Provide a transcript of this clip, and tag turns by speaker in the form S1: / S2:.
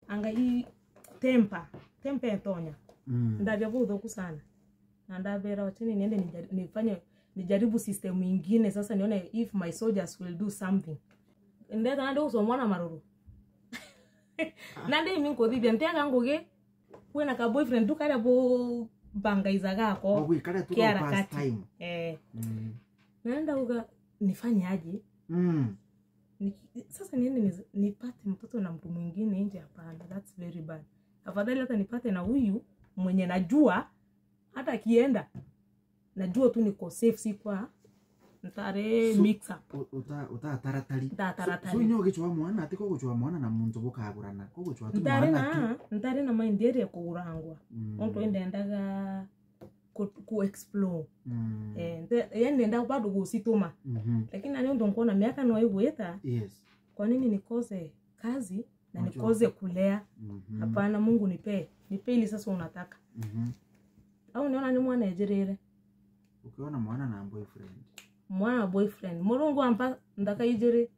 S1: anga hii tempa etonya ndabya budhoku sana na ndabera wachini niende nijaribu system nyingine sasa nione if my soldiers will do something ndeta ndo so mwana maruru nande minko dhibya ntenga ngoge kwena ka boyfriend tukara bo bangaiza gako
S2: wikare tu past time
S1: naenda uga nifanye aje sasa niende nipate mtoto na mtu mwingine nje hapana, that's very bad. Afadhali hata nipate na huyu mwenye najua hata kienda najua tu niko safe, si kwa ntare mix up
S2: taratari so nyoge chwa mwana ati ko chwa mwana na muntu bukagurana ko chwa tu
S1: mwana ntare na mind area ko urangwa onto endaga ku explore yani nenda bado gusituma lakini ani ndo nkona miaka no igweta
S2: yes
S1: kwa nini nikose kazi na nikose kulea hapana Mungu nipe ili sasa unataka au niona ni mwana ejerere
S2: ukiona mwana na boyfriend
S1: Mulungu ampa ndaka ijere